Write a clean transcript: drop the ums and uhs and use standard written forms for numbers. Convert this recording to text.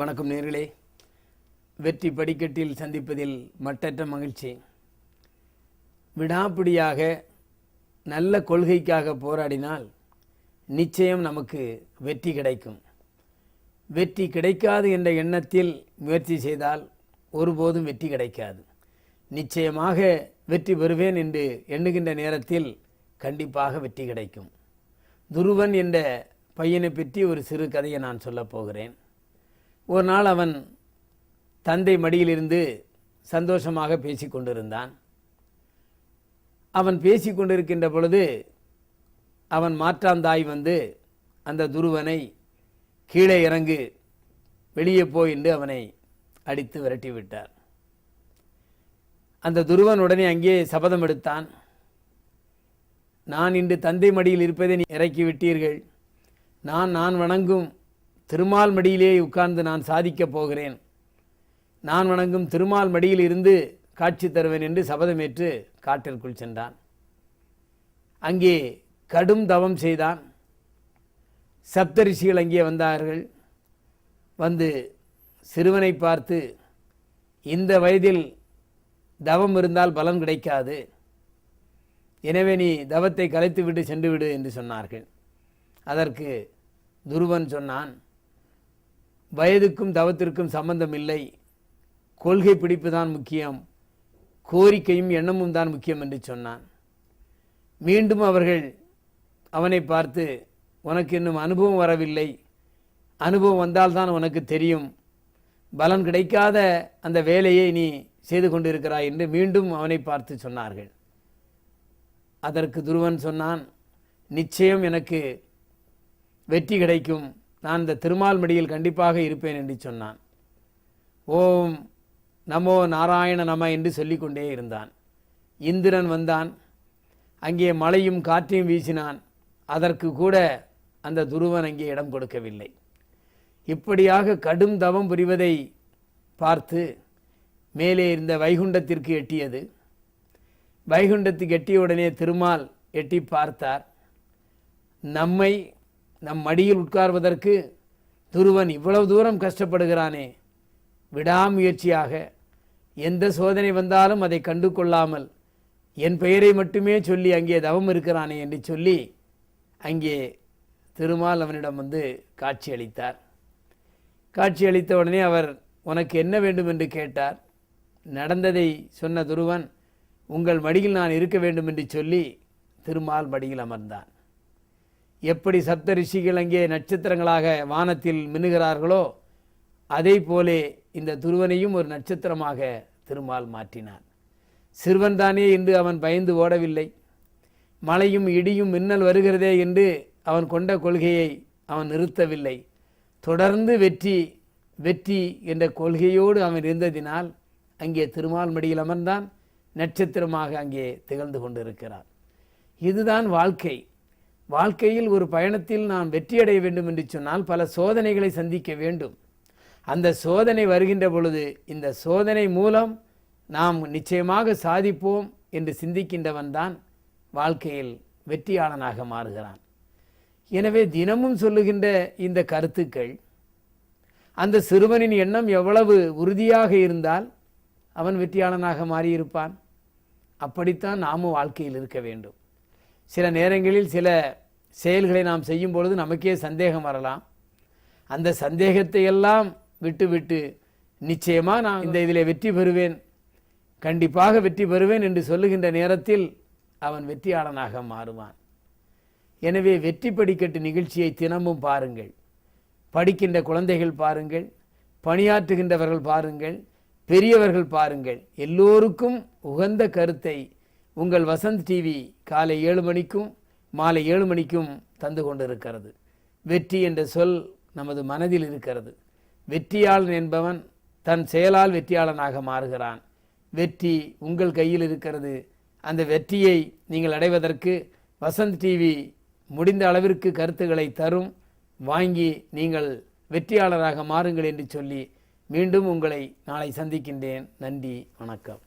வணக்கம் நேர்களே. வெற்றி படிக்கட்டில் சந்திப்பதில் மட்டற்ற மகிழ்ச்சி. விடாப்பிடியாக நல்ல கொள்கைக்காக போராடினால் நிச்சயம் நமக்கு வெற்றி கிடைக்கும். வெற்றி கிடைக்காது என்ற எண்ணத்தில் முயற்சி செய்தால் ஒருபோதும் வெற்றி கிடைக்காது. நிச்சயமாக வெற்றி பெறுவேன் என்று எண்ணுகின்ற நேரத்தில் கண்டிப்பாக வெற்றி கிடைக்கும். துருவன் என்ற பையனை பற்றி ஒரு சிறு கதையை நான் சொல்லப் போகிறேன். ஒரு நாள் அவன் தந்தை மடியிலிருந்து சந்தோஷமாக பேசி கொண்டிருந்தான். அவன் பேசி கொண்டிருக்கின்ற பொழுது அவன் மாற்றாந்தாய் வந்து அந்த துருவனை கீழே இறங்கு, வெளியே போய் என்று அவனை அடித்து விரட்டிவிட்டார். அந்த துருவன் உடனே அங்கே சபதம் எடுத்தான். நான் இன்று தந்தை மடியில் இருப்பதை இறக்கி விட்டீர்கள், நான் வணங்கும் திருமால் மடியிலே உட்கார்ந்து நான் சாதிக்கப் போகிறேன், நான் வணங்கும் திருமால் மடியில் இருந்து காட்சி தருவேன் என்று சபதமேற்று காட்டிற்குள் சென்றான். அங்கே கடும் தவம் செய்தான். சப்தரிஷிகள் அங்கே வந்தார்கள். வந்து சிறுவனை பார்த்து, இந்த வயதில் தவம் இருந்தால் பலன் கிடைக்காது, எனவே நீ தவத்தை கலைத்து விட்டு சென்று விடு என்று சொன்னார்கள். அதற்கு துருவன் சொன்னான், வயதுக்கும் தவத்திற்கும் சம்பந்தம் இல்லை, கொள்கை பிடிப்பு தான் முக்கியம், கோரிக்கையும் எண்ணமும் தான் முக்கியம் என்று சொன்னான். மீண்டும் அவர்கள் அவனை பார்த்து, உனக்கு இன்னும் அனுபவம் வரவில்லை, அனுபவம் வந்தால்தான் உனக்கு தெரியும், பலன் கிடைக்காத அந்த வேலையை நீ செய்து கொண்டிருக்கிறாய் என்று மீண்டும் அவனை பார்த்து சொன்னார்கள். அதற்கு துருவன் சொன்னான், நிச்சயம் எனக்கு வெற்றி கிடைக்கும், நான் இந்த திருமால் மடியில் கண்டிப்பாக இருப்பேன் என்று சொன்னான். ஓம் நமோ நாராயண நம என்று சொல்லிக்கொண்டே இருந்தான். இந்திரன் வந்தான். அங்கே மழையும் காற்றையும் வீசினான். அதற்கு கூட அந்த துருவன் அங்கே இடம் கொடுக்கவில்லை. இப்படியாக கடும் தவம் புரிவதை பார்த்து மேலே இருந்த வைகுண்டத்திற்கு எட்டியது. வைகுண்டத்துக்கு எட்டிய உடனே திருமால் எட்டி பார்த்தார். நம்மை நம் மடியில் உட்கார்வதற்கு துருவன் இவ்வளவு தூரம் கஷ்டப்படுகிறானே, விடாமுயற்சியாக எந்த சோதனை வந்தாலும் அதை கண்டு கொள்ளாமல் என் பெயரை மட்டுமே சொல்லி அங்கே தவம் இருக்கிறானே என்று சொல்லி அங்கே திருமால் அவனிடம் வந்து காட்சி அளித்தார். காட்சி அளித்த உடனே அவர், உனக்கு என்ன வேண்டும் என்று கேட்டார். நடந்ததை சொன்ன துருவன், உங்கள் மடியில் நான் இருக்க வேண்டும் என்று சொல்லி திருமால் மடியில் அமர்ந்தான். எப்படி சப்த ரிஷிகள் அங்கே நட்சத்திரங்களாக வானத்தில் மின்னுகிறார்களோ அதே போலே இந்த துருவனையும் ஒரு நட்சத்திரமாக திருமால் மாற்றினார். சிறுவன்தானே என்று அவன் பயந்து ஓடவில்லை. மழையும் இடியும் மின்னல் வருகிறதே என்று அவன் கொண்ட கொள்கையை அவன் நிறுத்தவில்லை. தொடர்ந்து வெற்றி வெற்றி என்ற கொள்கையோடு அவன் இருந்ததினால் அங்கே திருமால் மடியில் அமர்ந்தான். நட்சத்திரமாக அங்கே திகழ்ந்து கொண்டிருக்கிறான். இதுதான் வாழ்க்கை. வாழ்க்கையில் ஒரு பயணத்தில் நாம் வெற்றியடைய வேண்டும் என்று சொன்னால் பல சோதனைகளை சந்திக்க வேண்டும். அந்த சோதனை வருகின்ற பொழுது இந்த சோதனை மூலம் நாம் நிச்சயமாக சாதிப்போம் என்று சிந்திக்கின்றவன் தான் வாழ்க்கையில் வெற்றியாளனாக மாறுகிறான். எனவே தினமும் சொல்லுகின்ற இந்த கருத்துக்கள், அந்த சிறுவனின் எண்ணம் எவ்வளவு உறுதியாக இருந்தால் அவன் வெற்றியாளனாக மாறியிருப்பான். அப்படித்தான் நாமும் வாழ்க்கையில் இருக்க வேண்டும். சில நேரங்களில் சில செயல்களை நாம் செய்யும் பொழுது நமக்கே சந்தேகம் வரலாம். அந்த சந்தேகத்தை எல்லாம் விட்டு நிச்சயமாக நான் இந்த இதில் வெற்றி பெறுவேன், கண்டிப்பாக வெற்றி பெறுவேன் என்று சொல்லுகின்ற நேரத்தில் அவன் வெற்றியாளனாக மாறுவான். எனவே வெற்றி படிக்கட்டு நிகழ்ச்சியை தினமும் பாருங்கள். படிக்கின்ற குழந்தைகள் பாருங்கள், பணியாற்றுகின்றவர்கள் பாருங்கள், பெரியவர்கள் பாருங்கள். எல்லோருக்கும் உகந்த கருத்தை உங்கள் வசந்த் டிவி காலை 7 மணிக்கும் மாலை 7 மணிக்கும் தந்து கொண்டிருக்கிறது. வெற்றி என்ற சொல் நமது மனதில் இருக்கிறது. வெற்றியாளன் என்பவன் தன் செயலால் வெற்றியாளனாக மாறுகிறான். வெற்றி உங்கள் கையில் இருக்கிறது. அந்த வெற்றியை நீங்கள் அடைவதற்கு வசந்த் டிவி முடிந்த அளவிற்கு கருத்துக்களை தரும். வாங்கி நீங்கள் வெற்றியாளராக மாறுங்கள் என்று சொல்லி மீண்டும் உங்களை நாளை சந்திக்கின்றேன். நன்றி, வணக்கம்.